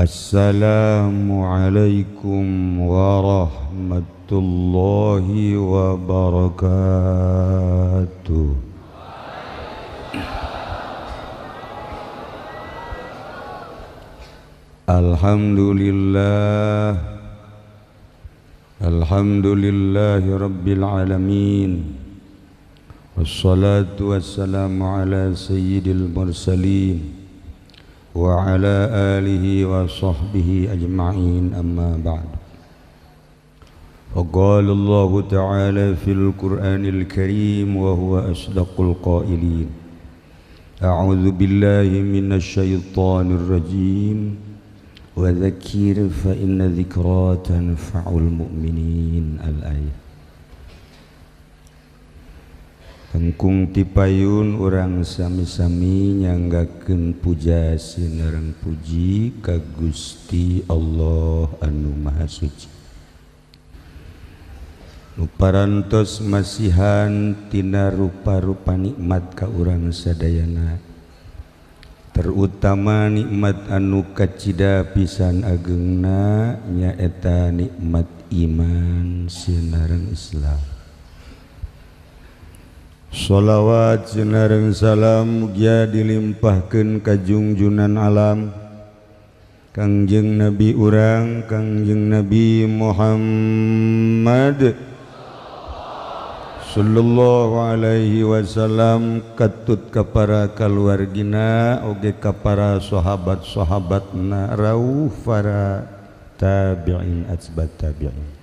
Assalamualaikum warahmatullahi wabarakatuh. Alhamdulillahi rabbil alamin. Wassalatu wassalamu ala sayyidil mursalin wa ala alihi wa sahbihi ajma'in, amma ba'd. Faqala Allah ta'ala fil Qur'anil Karim wa huwa asdaqul qailin. A'udzu billahi minasy syaithanir rajim. Wa dzakir fa inna dzikra tanfa'ul mu'minin. Al-ayat. Tengkung tipayun urang sami-sami nyanggakeun puja sinareng puji ka Gusti Allah anu Maha Suci. Nu parantos masihan tina rupa-rupa nikmat ka urang sadayana, terutama nikmat anu kacida pisan ageungna nyaeta nikmat iman sinareng Islam. Sholawat sinareng salam mugia dilimpahkeun ka junjunan alam Kangjeng Nabi urang Kangjeng Nabi Muhammad sallallahu alaihi wasallam, katut ka para kaluargina oge ka para sahabat-sahabatna rauh para tabi'in atbat tabi'in.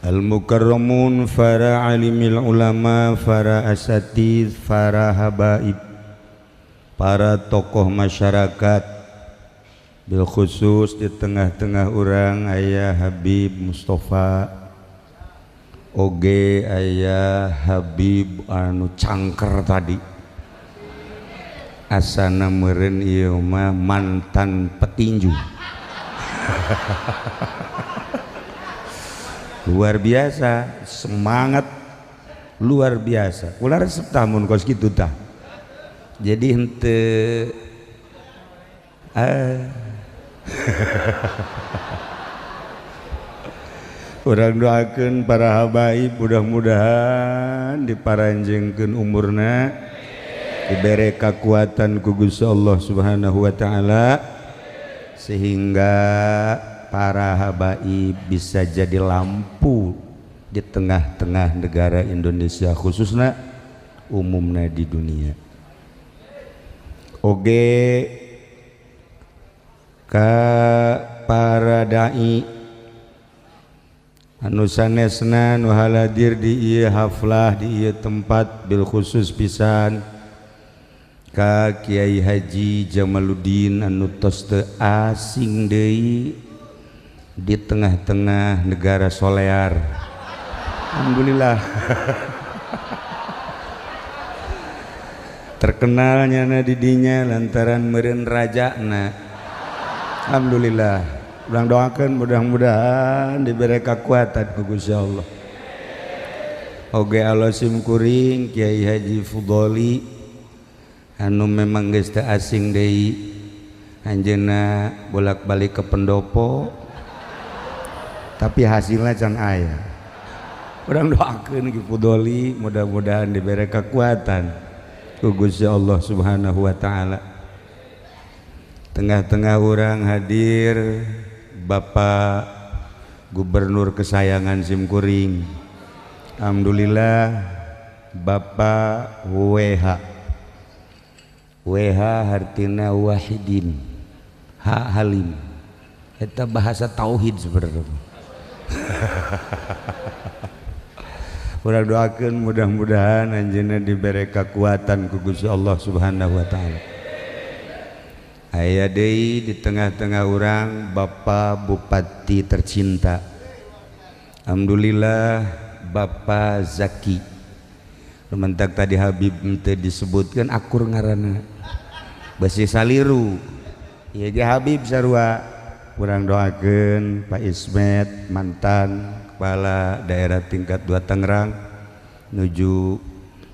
Al-mukarramun, para alimil ulama, para asatidz, para habaib, para tokoh masyarakat, bil khusus di tengah-tengah urang aya Habib Mustafa, oge aya Habib anu cangker tadi, asana meureun ieu mah mantan petinju. Luar biasa, semangat luar biasa. Ulah resep tamun kos kitu tah. Jadi henteu urang doakeun para habaib mudah-mudahan diparanjengkeun umurna, dibere kekuatan ku Gusti Allah Subhanahu wa taala, sehingga para habaib bisa jadi lampu di tengah-tengah negara Indonesia, khususnya umumnya di dunia. Oge ka para dai anu sanesna nu haladir di ieu haflah, di ieu tempat, bil khusus pisan ka Kiai Haji Jamaluddin anu tos teu asing deui di tengah-tengah negara solear. Alhamdulillah. Terkenalnya na didinya lantaran meureun rajana. Alhamdulillah. Urang doakeun mudah-mudahan diberi kekuatan ku Gusti Allah. Oge alosim kuring Kiai Haji Fudoli anu memang geus teu asing deui, anjeunna bolak-balik ke pendopo tapi hasilnya can aya. Urang doakeun ki Fudoli mudah-mudahan diberi kekuatan ku Gusti Allah Subhanahu wa taala. Tengah-tengah urang hadir Bapak Gubernur kesayangan Simkuring. Alhamdulillah Bapak WH hartina Wahidin Halim. Eta bahasa tauhid sebenarnya. Urang doakeun mudah-mudahan anjeunna diberi kekuatan ku Gusti Allah Subhanahu wa taala. Aya deui di tengah-tengah urang Bapak Bupati tercinta. Alhamdulillah Bapak Zaki. Rumentak tadi Habib teu disebutkeun akur ngaranna. Basi saliru. Ieu ge Habib sarua. Urang doakeun Pak Ismet mantan kepala daerah tingkat 2 Tangerang nuju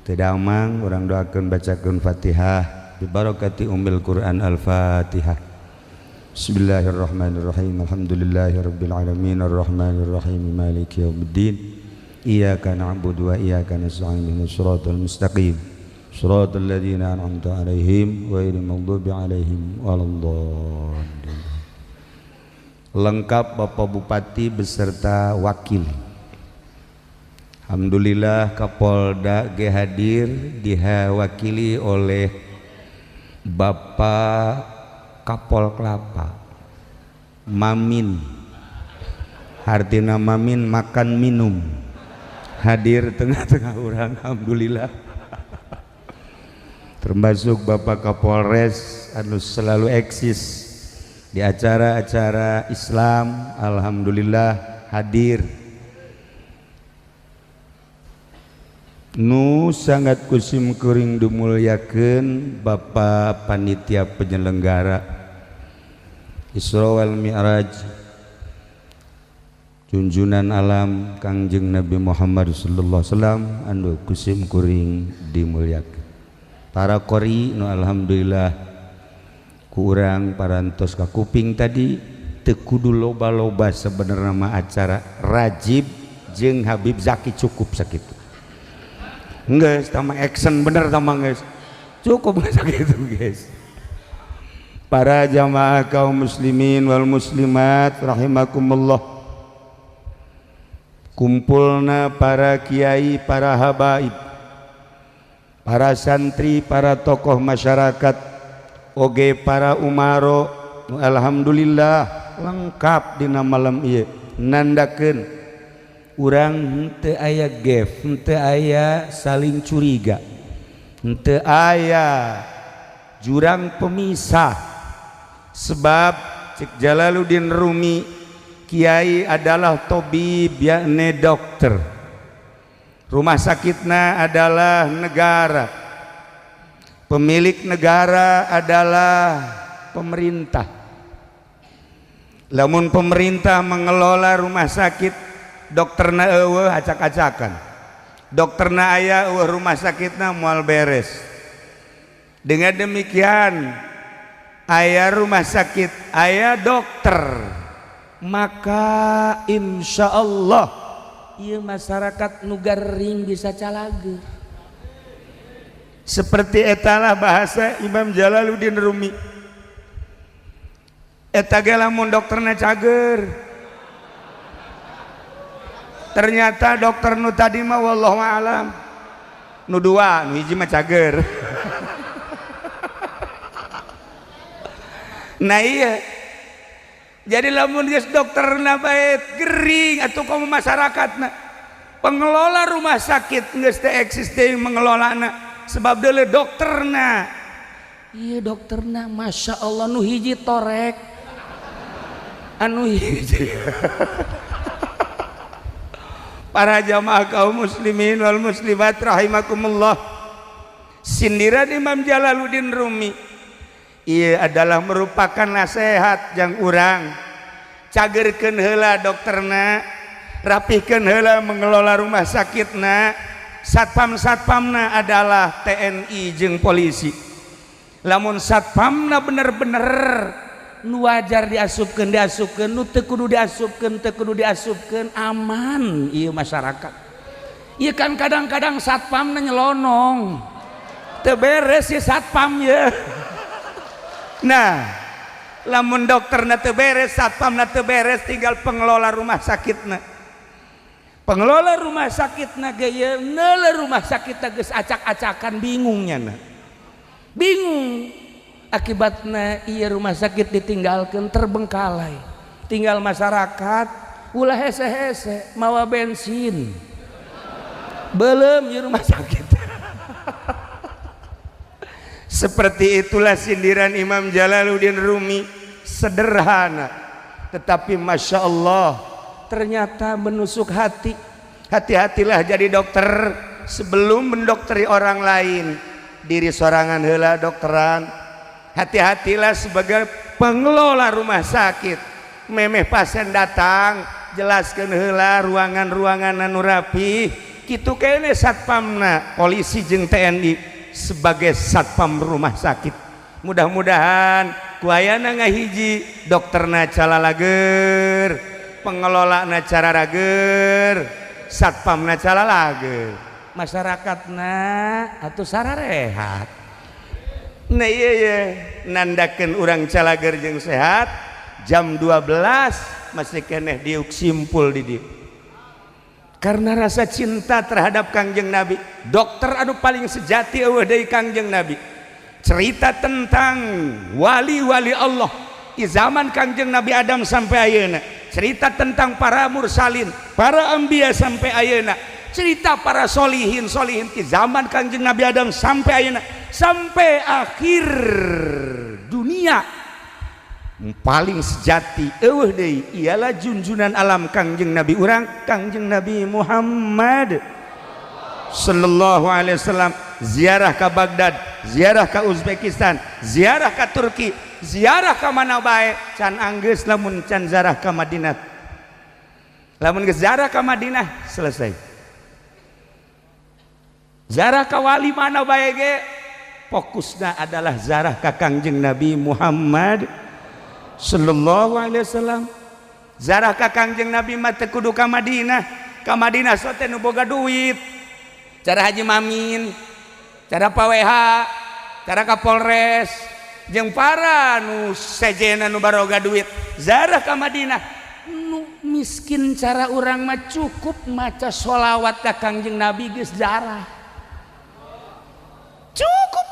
teu Damang, urang doakeun bacakeun Fatihah bi barakati ummil Quran. Al-Fatihah. Bismillahirrahmanirrahim. Alhamdulillahirabbil alamin arrahmanir rahim maliki yaumiddin. Iyyaka na'budu wa iyyaka nasta'in ihdinas siratal mustaqim siratal ladzina an'amta 'alaihim ghairil maghdubi 'alaihim waladdallin. Lengkap Bapak Bupati beserta wakil. Alhamdulillah Kapolda ge hadir diwakili oleh Bapak Kapol Kelapa Mamin. Artina Mamin makan minum. Hadir tengah-tengah orang. Alhamdulillah. Termasuk Bapak Kapolres anu selalu eksis di acara-acara Islam. Alhamdulillah hadir. Nu sangat kusim kuring dimulyakeun Bapak Panitia Penyelenggara Isra wal Mi'raj junjunan alam Kangjeng Nabi Muhammad sallallahu alaihi wasallam anu kusim kuring dimulyakeun. Para qori nu alhamdulillah kurang parantos ka kuping tadi teu kudu loba-loba sebenarnya mah acara Rajib jeung Habib Zaki cukup sakitu. Geus tama action bener tama geus. Cukup sakitu guys. Para jamaah kaum muslimin wal muslimat rahimakumullah. Kumpulna para kiai, para habaib, para santri, para tokoh masyarakat, oge para umaro, alhamdulillah lengkap dina malam ieu. Nandakeun urang henteu aya gef, henteu aya saling curiga, henteu aya jurang pemisah. Sebab cek Jalaluddin Rumi, kiai adalah tobib yakni dokter, rumah sakitna adalah negara, pemilik negara adalah pemerintah. Lamun pemerintah mengelola rumah sakit, dokterna eueuh acak-acakan, dokterna aya eueuh rumah sakitna moal beres. Dengan demikian aya rumah sakit, aya dokter, maka insya Allah ieu masyarakat nu garing bisa calager. Seperti etalah bahasa Imam Jalaluddin Rumi. Eta ge lamun dokterna cager, ternyata dokter nu tadi mah wallahu alam nu dua, nu hiji mah cager. Nah iya, jadi lamun geus dokterna bae gering atuh kamu masyarakatna, pengelola rumah sakit geus teu eksis teh mengelolana sebab deuleu dokterna. Iya dokterna masya Allah nu hiji torek, anu hiji. Para jamaah kaum muslimin wal muslimat rahimakumullah, sindiran Imam Jalaluddin Rumi ieu adalah merupakan nasihat yang urang cagerkeun heula dokterna, rapihkeun heula mengelola rumah sakitna. Satpam-satpamna adalah TNI jeung polisi. Lamun satpamna bener-bener nu wajar diasupkeun, nu teu kudu diasupkeun, aman ieu masyarakat. Ieu kan kadang-kadang satpamna nyelonong, teu beres ieu satpam ye. Nah, lamun dokterna teu beres, satpamna teu beres, tinggal pengelola rumah sakitna. Pengelola rumah sakitna ge ye neuleuh rumah sakitna geus acak-acakan, bingung nyana. Bingung akibatna ieu rumah sakit ditinggalkeun terbengkalai. Tinggal masyarakat ulah hese-hese mawa bensin. Belum ieu rumah sakit. Seperti itulah sindiran Imam Jalaluddin Rumi, sederhana tetapi masya Allah ternyata menusuk hati. Hati-hatilah jadi dokter sebelum mendokteri orang lain, diri sorangan heula dokteran. Hati-hatilah sebagai pengelola rumah sakit, memeh pasien datang jelaskeun heula ruangan-ruangan anu rapi kitu kene satpamna polisi jeung TNI. sebagai satpam rumah sakit. Mudah-mudahan kuayana ngahiji dokterna calalager, pengelolana cararager, satpamna calalager, masyarakatna atuh sararehat. Nah iya nandakeun urang calager jeung sehat jam 12 masih keneh diuk simpul di dieu. Karena rasa cinta terhadap Kangjeng Nabi. Dokter anu paling sejati eueuh deui Kangjeng Nabi. Cerita tentang wali-wali Allah di zaman Kangjeng Nabi Adam sampai ayeuna. Cerita tentang para mursalin, para anbiya sampai ayeuna. Cerita para solihin di zaman Kangjeng Nabi Adam sampai ayeuna, sampai akhir dunia. Paling sejati eueuh deui ialah junjunan alam Kangjeng Nabi urang, Kangjeng Nabi Muhammad sallallahu alaihi wasallam. Ziarah ke Baghdad, ziarah ke Uzbekistan, ziarah ke Turki, ziarah ke mana bae can anggeus lamun can ziarah ke Madinah. Lamun geus ziarah ke Madinah selesai. Ziarah ke wali mana bae ge fokusna adalah ziarah ke Kangjeng Nabi Muhammad sallallahu alaihi wasallam. Ziarah ka Kangjeng Nabi mah teu kudu ka Madinah. Ka Madinah sote nu boga duit. Cara Haji Mamin, cara PWH, cara Kapolres, jeung para nu sejena nu baroga duit. Ziarah ka Madinah. Nu miskin cara urang mah cukup maca sholawat ka Kangjeng Nabi geus ziarah. Cukup.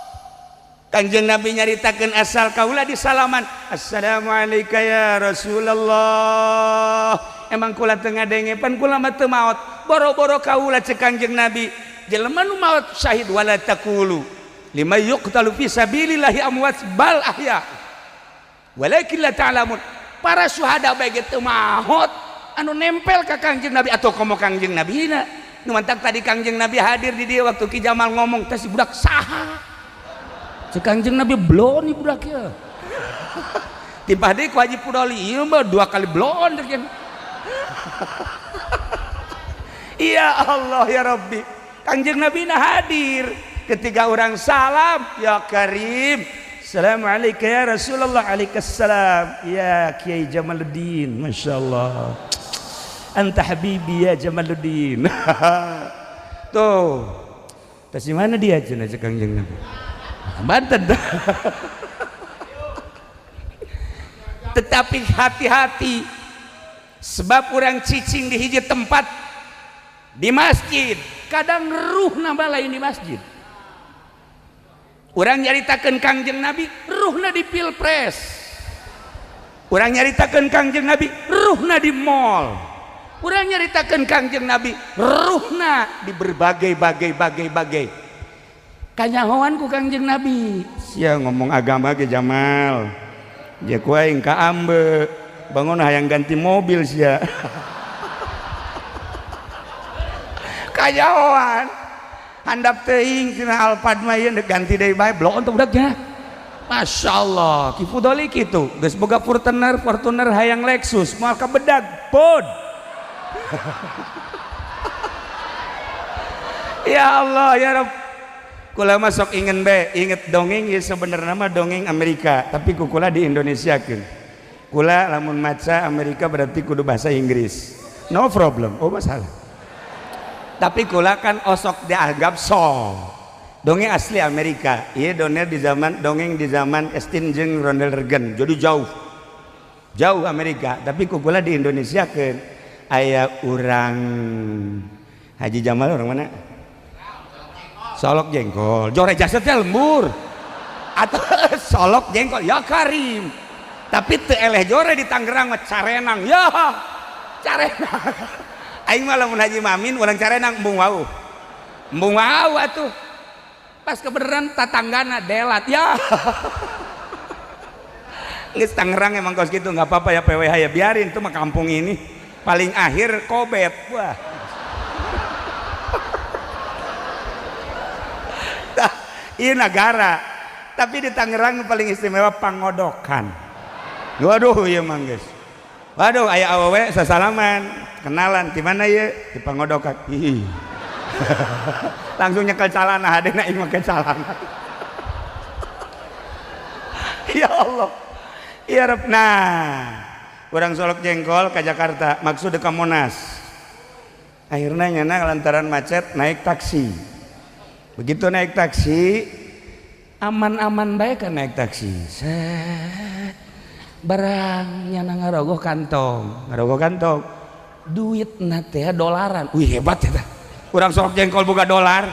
Kangjeng Nabi nyaritakeun asal kaula di salaman, assalamualaikum ya Rasulullah. Emang kula teu ngadengepan, kula mah teu maot. Boro-boro kaula cek Kangjeng Nabi, jelema nu maot syahid wala taqulu liman yuqtalu fi sabilillahi amwat bal ahya walakin la ta'lamun. Para syuhada bae ge teu maot anu nempel ka Kangjeng Nabi atau komo Kangjeng Nabina. Nu mantap tadi Kangjeng Nabi hadir di dia waktu Ki Jamal ngomong teh si budak saha. Cek Kangjeng Nabi blon nih budak ya. Timpah deui ku Haji Pudoli ieu mah 2 kali blon deh. Ya Allah ya Rabbi. Kangjeng Nabi hadir ketika orang salam, ya Karim. Assalamualaikum ya Rasulullah. Waalaikumsalam ya Kiai Jamaluddin. Masya Allah. Anta habibi ya Jamaluddin. Tuh. Terus mana dia cenah cek Kangjeng Nabi? Banten. Tetapi hati-hati sebab orang cicing di hiji tempat di masjid kadang ruhna balai di masjid. Orang nyaritakeun Kangjeng Nabi ruhna di pilpres. Orang nyaritakeun Kangjeng Nabi ruhna di mall. Orang nyaritakeun Kangjeng Nabi ruhna di berbagai kanyahoan ku Kangjeng Nabi. Sia ngomong agama ke Jamal. Dia ku aing ka ambe. Bangun hayang ganti mobil sia. Kanyahoan. Handap teuing cenah Alphard mah ieu ganti deui bae blok untuk budaknya. Masyaallah, Ki Fudoli kitu. Geus boga Fortuner hayang Lexus, moal ka bedag pod. Ya Allah ya Rabb. Kula masuk inget dongeng ya sebenarnya mah dongeng Amerika tapi kukula di Indonesia kan. Kula lamun maca Amerika berarti kudu bahasa Inggris. No problem, oh masalah. Tapi kula kan osok dianggap so. Dongeng asli Amerika. Iya dongeng di zaman Estin jeung Ronald Reagan. Jadi jauh Amerika. Tapi kukula di Indonesia kan. Aya urang Haji Jamal orang mana? Solok jengkol, jore jasa teh lembur atau solok jengkol ya Karim. Tapi teu eleh jore di Tangerang mah carenang ya carenang. Aing mah lamun Haji Mamin urang carenang embung wau atuh. Pas kebeneran tatanggana delat ya. Geus Tangerang emang kos gitu nggak apa-apa ya PWH ya biarin tuh mah kampung ini paling akhir kobet wah. Iya negara, tapi di Tangerang paling istimewa pangodokan. Waduh iya mang guys. Waduh aya awewe sasalaman, kenalan di mana ya? Di pangodokan. langsung nyekel calana hadena ing make calana. Ya Allah. Ya Rabb. Nah, orang Solok Jengkol ke Jakarta maksud ke Monas. Akhirnya nyana lantaran macet naik taksi. Begitu naik taksi aman-aman baik kan naik taksi. Set. Barang nyana ngarogoh kantong. Duit nate dolaran. Wih hebat ya. Orang Solok Jengkol boga dolar.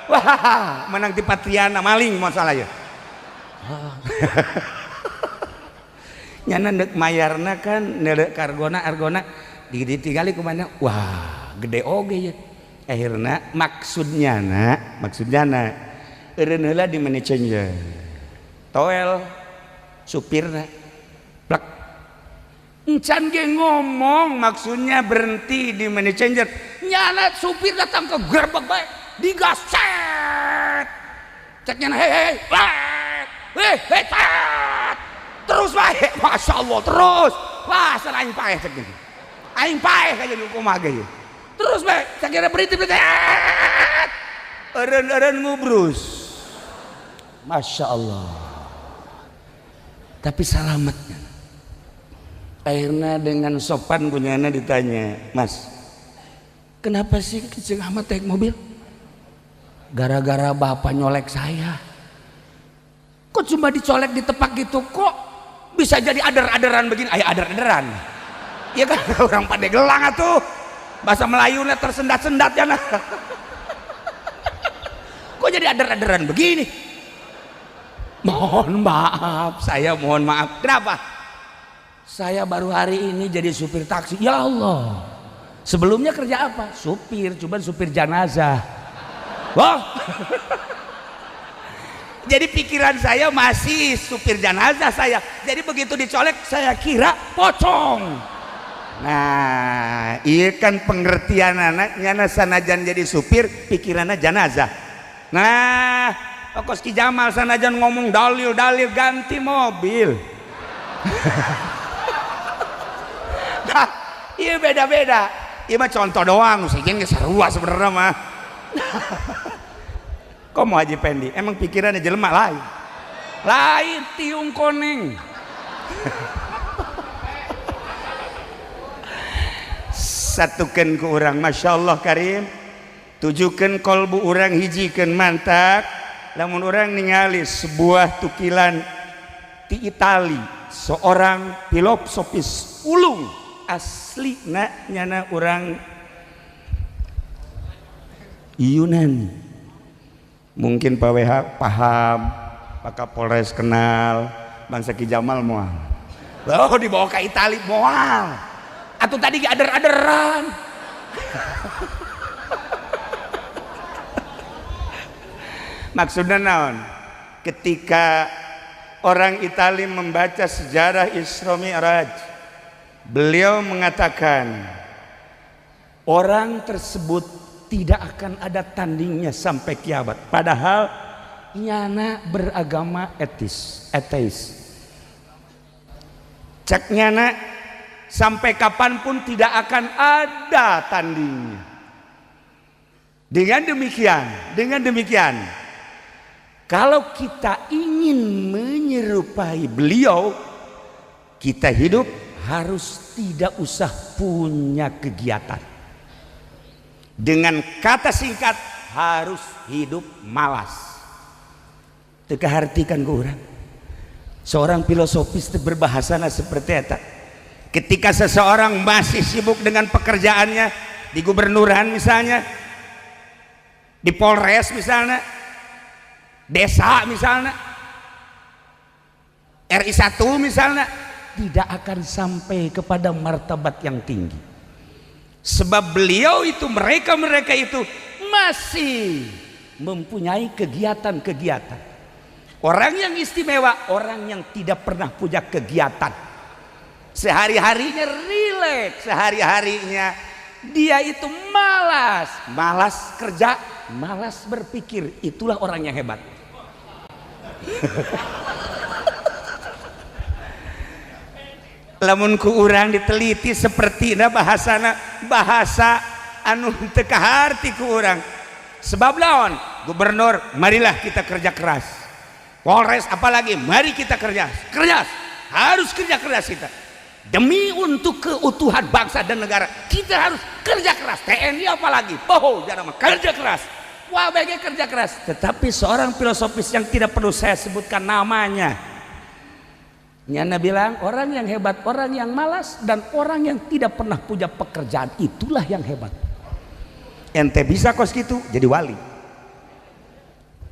Wah, menang ti Patriana maling masalah ya. Nyana dek mayarna kan nedek kargona argona digali kumana. Wah, gede oge ya. Akhirnya maksudnya eureun heula di money changer. Toel supirna plak. Encan ge ngomong maksudnya berhenti di money changer. Nyana supir datang ke gerbek bae digaset. Cek nyana hei terus baik, masya Allah terus. Wah, sana aing paeh cek gini. Aing paeh kayak jadi hukum aja ya. Terus baik, saya kira berhenti. Eren ngubrus. Masya Allah. Tapi selamatnya. Akhirnya dengan sopan punyana ditanya, Mas, kenapa sih kecil amat naik mobil? Gara-gara bapak nyolek saya. Kok cuma dicolek di tepak gitu kok? Bisa jadi adar-adaran begini. Ayo adar-adaran. Iya kan orang pada gelang atuh. Bahasa Melayunya tersendat-sendat ya nah. Kok jadi adar-adaran begini? Mohon maaf, saya mohon maaf. Kenapa? Saya baru hari ini jadi supir taksi. Ya Allah. Sebelumnya kerja apa? Supir, cuman supir jenazah. Wah. Jadi pikiran saya masih supir jenazah saya. Jadi begitu dicolek saya kira pocong. Nah, iya kan pengertian anaknya sanajan jadi supir pikirannya jenazah. Nah, Kos Ki Jamal sanajan ngomong dalil ganti mobil. Nah, iya beda-beda. Iya mah contoh doang, sejen sarua sebenarnya mah. Kok mau Haji Pendi? Emang pikirannya jelema lain tiung koneng. Satukan ke orang, Masya Allah Karim. Tujukan kolbu orang hijikan mantak. Lamun orang ningali sebuah tukilan di Itali, seorang filosofis ulung asli nyana orang Yunani. Mungkin Pak WH paham, Pak Kapolres kenal, Bang Seki Jamal moal. Oh dibawa ke Itali moal. Atau tadi ader-aderan. Maksudnya naon? Ketika orang Itali membaca sejarah Isra Mi'raj, beliau mengatakan orang tersebut tidak akan ada tandingnya sampai kiamat. Padahal nyana beragama ateis. Cek nyana sampai kapanpun tidak akan ada tandingnya. Dengan demikian, kalau kita ingin menyerupai beliau, kita hidup harus tidak usah punya kegiatan. Dengan kata singkat harus hidup malas. Teka hartikan ke orang. Seorang filosofis berbahasa seperti itu. Ketika seseorang masih sibuk dengan pekerjaannya di gubernuran misalnya, di Polres misalnya, desa misalnya, RI 1 misalnya, tidak akan sampai kepada martabat yang tinggi. Sebab beliau itu mereka itu masih mempunyai kegiatan-kegiatan. Orang yang istimewa, orang yang tidak pernah punya kegiatan. Sehari-harinya rileks, sehari-harinya dia itu malas kerja, malas berpikir. Itulah orang yang hebat. Lamun ku urang diteliti seperti bahasa anu teu kaharti ku urang. Sebab lawan gubernur, marilah kita kerja keras. Polres apalagi, mari kita kerja keras. Harus kerja keras kita. Demi untuk keutuhan bangsa dan negara, kita harus kerja keras. TNI apalagi, jangan kerja keras. Wah, baiknya kerja keras. Tetapi seorang filosofis yang tidak perlu saya sebutkan namanya, Nyana bilang, orang yang hebat, orang yang malas, dan orang yang tidak pernah punya pekerjaan, itulah yang hebat. Ente bisa kos gitu jadi wali.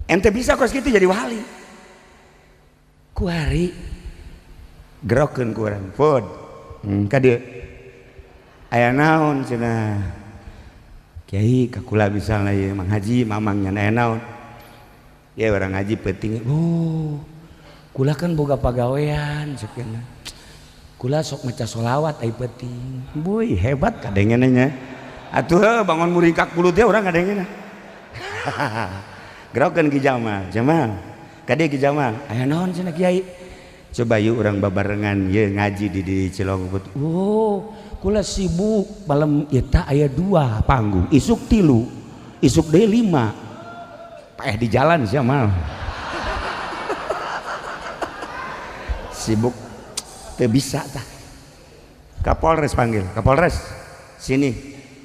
Ente bisa kos gitu jadi wali. Kuari gerokeun kurang pod. Kadieu aya naon cenah Kiai kakula misalnya ya Mang Haji mamang nya aya naon ya orang ngaji penting. Kula kan boga pagawean cekeuna kula sok maca sholawat ai penting boy hebat kadengeuna nya atuh bangun muringkak puluh teh urang kadengeuna gerokeun ki Jamal kadieu ki Jamal aya naon cenah Kiai coba yuk orang babarengan ye ngaji di Cilongput. Kula sibuk malam eta aya 2 panggung isuk 3 isuk deui 5 paeh di jalan sia mal sibuk teu bisa tah. Kapolres panggil, Kapolres sini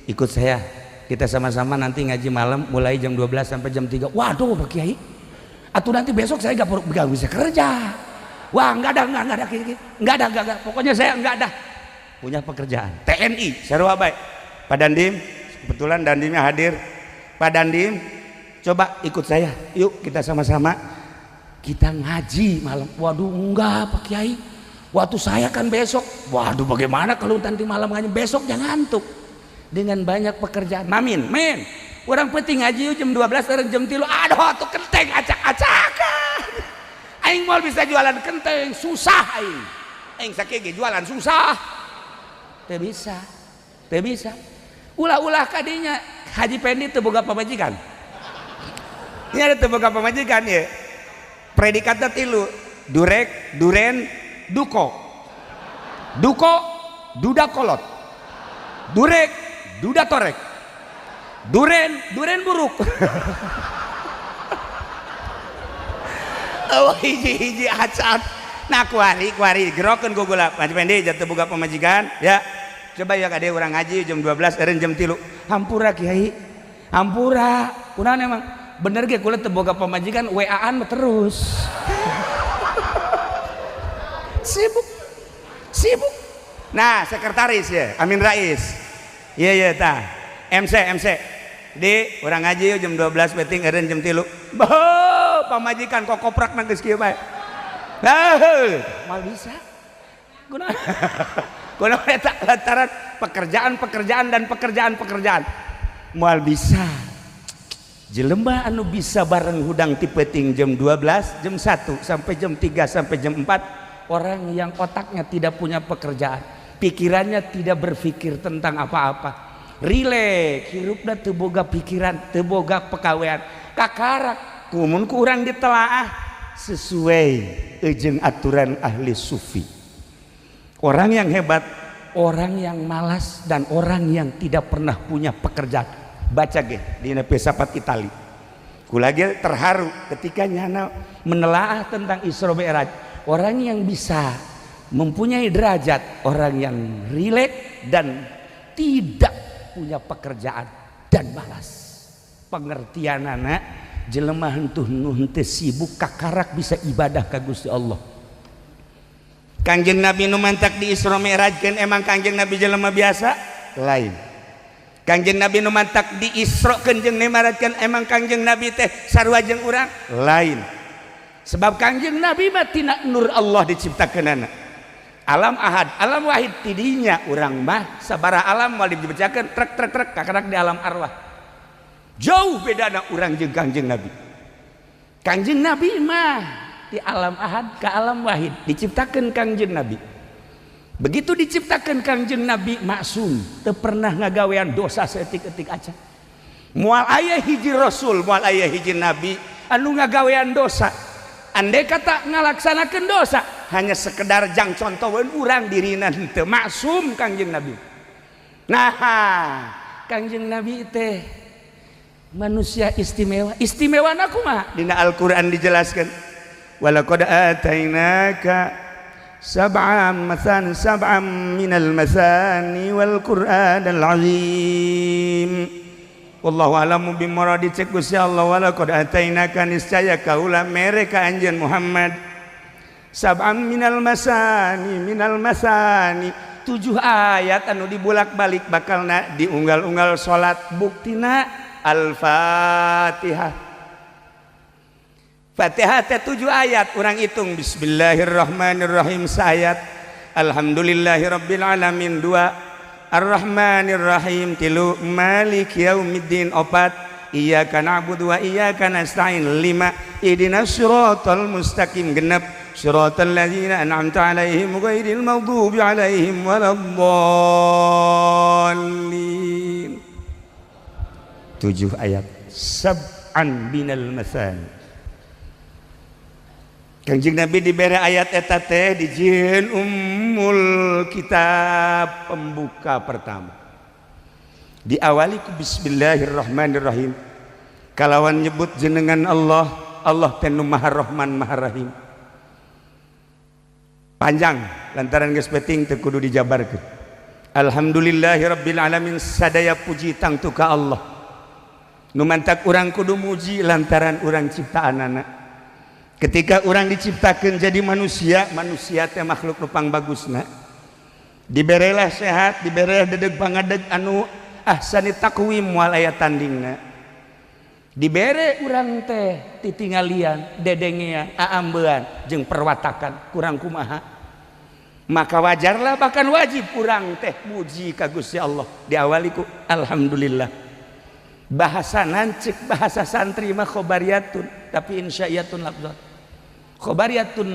ikut saya, kita sama-sama nanti ngaji malam mulai jam 12 sampai jam 3. Waduh Pak Kiai, atuh nanti besok saya gak bisa kerja. Wah enggak ada, pokoknya saya enggak ada punya pekerjaan. TNI sarua bae. Pak Dandim, kebetulan Dandimnya hadir. Pak Dandim, coba ikut saya, yuk kita sama-sama kita ngaji malam. Waduh enggak Pak Kiai, waktu saya kan besok. Waduh bagaimana kalau nanti malam ngaji, besok jangan ngantuk dengan banyak pekerjaan. Mamin, men, orang penting ngaji jam 12 orang jam 3. Aduh atuh kenteng acak-acakan. Aing mau bisa jualan kenteng susah aing sakege jualan susah teu bisa ulah-ulah kadinya Haji Pendi teu boga pamajikan nya teu boga pamajikan ya predikatna 3 durek duren duko duda kolot durek duda torek duren buruk hiji acan. Nah kuari gerokeun gugula Haji Pendi jatuh boga pamajikan ya. Coba ya kade urang ngaji jam 12 eureun jam 3. Hampura Kiai, hampura. Kunaon emang bener ge kula teu boga pamajikan WA-an terus. Sibuk. Nah, sekretaris ya, Amin Rais. Iya tah. MC. Di urang ngaji jam 12 penting eureun jam 3. Pamajikan kok koprak nangis kieu bae. Mal bisa. Kunaon eta lantaran pekerjaan. Moal bisa. Jelema anu bisa bareng hudang ti peuting jam 12, jam 1 sampai jam 3 sampai jam 4, orang yang otaknya tidak punya pekerjaan, pikirannya tidak berpikir tentang apa-apa. Rileks, hirupna teu boga pikiran, teu boga pekawean. Kakarak kumun kurang ditelaah sesuai jeung aturan ahli sufi. Orang yang hebat, orang yang malas, dan orang yang tidak pernah punya pekerjaan. Baca ge di filsafat Itali. Kula ge terharu ketika nyana menelaah tentang Isra Mi'raj. Orang yang bisa mempunyai derajat, orang yang rileks dan tidak punya pekerjaan dan malas. Pengertianana jelema henteu teu sibuk kakarak bisa ibadah ka Gusti Allah. Kangjeng Nabi nu mantak di Isra Mi'rajkeun emang Kangjeng Nabi jelema biasa? Lain. Kangjeng Nabi nu mantak di Isrokeun jeung Mi'rajkeun emang Kangjeng Nabi teh sarua jeung urang? Lain. Sebab Kangjeng Nabi mah tina nur Allah diciptakeunana. Alam ahad, alam wahid tidinya urang mah sabaraha alam moal dibacakeun trek kakarak di alam arwah. Jauh bedana urang jeung Kangjeng Nabi. Kangjeng Nabi mah di alam ahad ke alam wahid diciptakeun Kangjeng Nabi. Begitu diciptakeun Kangjeng Nabi maksum, teu pernah ngagawean dosa saeutik-eutik acan. Moal aya hiji rasul, moal aya hiji nabi anu ngagawean dosa. Andai kata ngalaksanakeun dosa hanya sekedar jang contoheun urang dirina henteu maksum Kangjeng Nabi. Nah, Kangjeng Nabi teh manusia istimewa. Istimewa naku mah dina Al-Qur'an dijelaskan walaqad atainaka sab'an minal masani wal qur'anal azim. Wallahu a'lamu bimuradi. Cek Gusti Allah walaqad atainaka niscaya kaula mereka anjeun Muhammad sab'an minal masani 7 ayat anu dibulak-balik bakalna diunggal-unggal salat. Buktina Al-Fatihah. Fatihah teh 7 ayat urang hitung bismillahirrahmanirrahim saayat, alhamdulillahirabbil alamin 2, arrahmanirrahim 3, maliki yaumiddin 4, iyyaka na'budu wa iyyaka nasta'in 5, ihdinas siratal mustaqim 6, siratal ladzina an'amta 'alaihim ghairil maghdubi 'alaihim waladdallin. 7 ayat sab'an binal masani. Kanjeng Nabi diberi ayat eta teh dijieun ummul kitab pembuka pertama. Diawali ku bismillahirrahmanirrahim. Kalawan nyebut jenengan Allah, Allah teh nu Maha Rahman Maha Rahim. Panjang lantaran geus penting teu kudu dijabarkeun. Alhamdulillahirabbil alamin sadaya puji tangtu ka Allah. Nu mantak urang kudu muji lantaran urang ciptaanana. Ketika orang diciptakan jadi manusia, manusia teh makhluk rupang bagusna. Diberelah sehat, diberelah dedeg pangadeg anu ahsani takwim wal aya tandingna. Dibere urang teh titingalian, dedengean, aambean jeung perwatakan kurang kumaha. Maka wajarlah bahkan wajib urang teh muji ka Gusti Allah. Diawali ku alhamdulillah. Bahasa nancik bahasa santri mah khobariyatun tapi insya'iyatun lafzat. Khobariyatun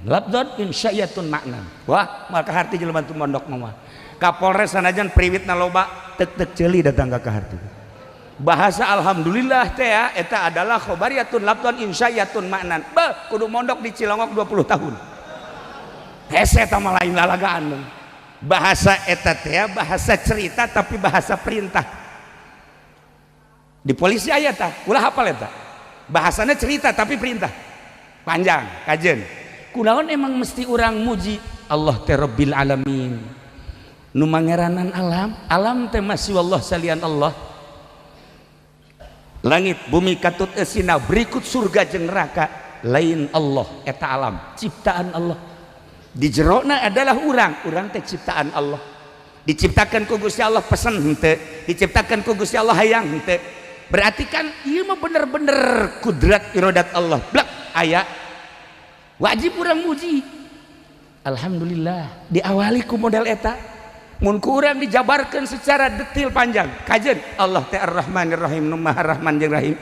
lafzat insya'iyatun makna. Wah, maka harti jelema tu mondok mah. Kapolres sanajan priwitna loba tek-tek ceuli datang ka harti. Bahasa alhamdulillah teh eta adalah khobariyatun lafzat insya'iyatun makna. Beuh, kudu mondok di Cilongok 20 tahun. Hese tah mah lain lalagaan. Bahasa eta teh bahasa cerita tapi bahasa perintah. Di polisi ayat tah ulah hafal eta bahasana cerita tapi perintah panjang kajen. Kunaon emang mesti orang muji Allah teh Rabbil alamin nu mangeranan alam teh masih wallah salian Allah. Langit bumi katut esina berikut surga jeung neraka lain Allah eta alam ciptaan Allah. Di jerona adalah urang teh ciptaan Allah. Diciptakan ku Gusti Allah pesen henteu, diciptakan ku Gusti Allah hayang henteu. Berarti kan ieu mah bener-bener kudrat iradat Allah. Blak aya wajib urang muji. Alhamdulillah diawali ku model eta. Mun ku urang dijabarkeun secara detil panjang. Kajen Allah teh Ar-Rahmanir Rahim nu Maha Rahman jeung Rahim.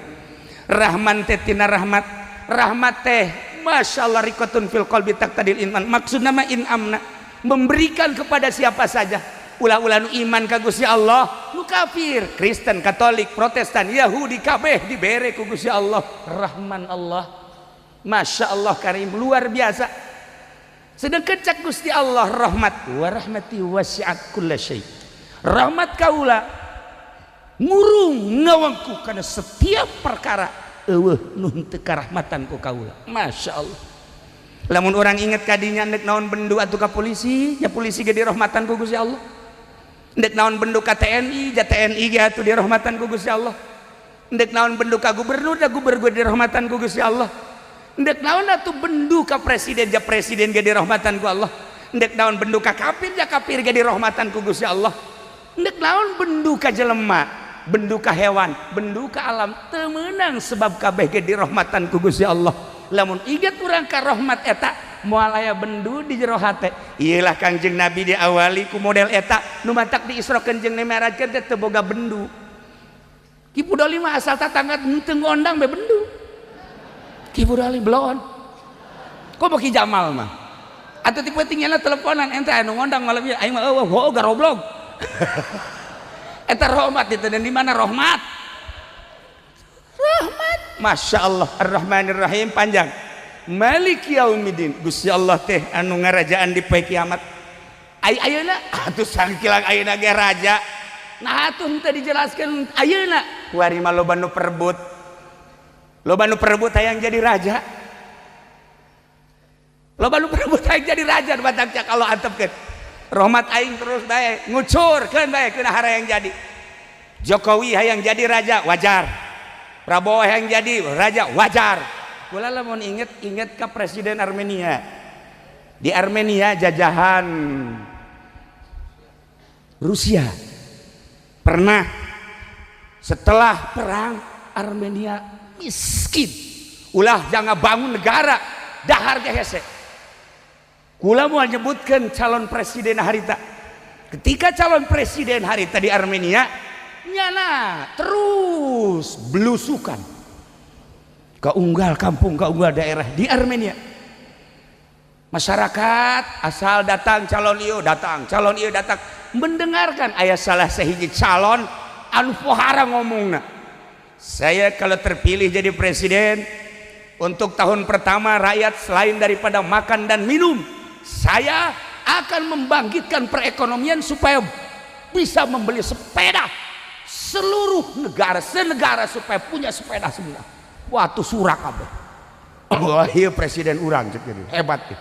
Rahman teh tina rahmat. Rahmat teh masyaallah riqatun fil qalbi taqtadil iman. Maksudna mah inamna memberikan kepada siapa saja. Ulah-ulah nu iman ka Gusti Allah, nu kafir, Kristen, Katolik, Protestan, Yahudi kabeh dibere ku Gusti Allah. Rahman Allah. Masya Allah karim luar biasa. Sedangkan cak Gusti Allah rahmat wa rahmati wasi'at kullasyai. Rahmat kaula ngurung ngawangku kana setiap perkara eueuh nu teu karahmatan ku kaula. Masya Allah. Lamun orang inget kadinya nek naon bendu atuh ka polisi, ya polisi ge dirahmatan ku Gusti Allah. Ndek naon bendu ka TNI, ja TNI ge atuh dirahmatan ku Gusti Allah. Ndek naon bendu ka gubernur, ja gubernur dirahmatan ku Gusti Allah. Ndek naon atuh bendu ka presiden, ja presiden ge dirahmatan ku Allah. Ndek naon bendu ka kafir, ja kafir ge dirahmatan ku Gusti Allah. Ndek naon bendu ka jelema, bendu ka hewan, bendu ka alam teu meunang sebab kabeh ge dirahmatan ku Gusti Allah. Lamun inget urang ka rahmat eta moal aya bendu di jero hate. Iyalah Kangjeng Nabi diawali ku model eta nu matak diisrokeun jeung mi'rajkeun teh teu boga bendu. Ki Budali mah asal tatangga teu ngondang be bendu. Ki Budali belon. Kok beki Jamal mah. Atuh tipe tinggalna teleponan ente anu ngondang malam ieu aing mah eueuh garoblog. Eta rahmat itu dan di mana rahmat? Rahmat. Masya Allah Ar-Rahmanir Rahim panjang. Maliki yaumiddin Gusti Allah teh anu ngarajaan di poe kiamat. Ayeuna atuh sangkilang ayeuna ge raja. Nah atuh teu dijelaskeun ayeuna Wari mah loba nu perebut. Loba nu perebut hayang jadi raja. Loba nu perebut hayang jadi raja batak cak kalau antepkeun. Rahmat aing terus bae ngucurkeun bae keuna hayang jadi. Jokowi hayang jadi raja wajar. Prabowo hayang jadi raja wajar. Kula lamun inget ka presiden Armenia. Di Armenia jajahan Rusia. Pernah setelah perang Armenia miskin. Ulah jangan bangun negara dahar ge hese. Kula mau nyebutkan calon presiden harita. Ketika calon presiden harita di Armenia nyana terus belusukan ke unggal kampung, ke unggal daerah di Armenia. Masyarakat asal datang calon ieu datang, calon ieu datang mendengarkan ayat salah sahiji calon anu pohara ngomongna. Saya kalau terpilih jadi presiden untuk tahun pertama rakyat selain daripada makan dan minum, saya akan membangkitkan perekonomian supaya bisa membeli sepeda. Seluruh negara senegara supaya punya sepeda semua. Wah tuh surak kabeh. Wah iya presiden urang cek gitu. Hebat ya.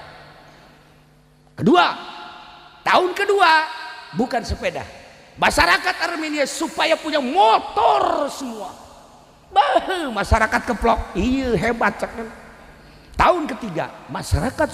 Kedua, tahun kedua bukan sepeda. Masyarakat Armenia supaya punya motor semua. Bah, masyarakat keplok. Iya hebat cek. Tahun ketiga masyarakat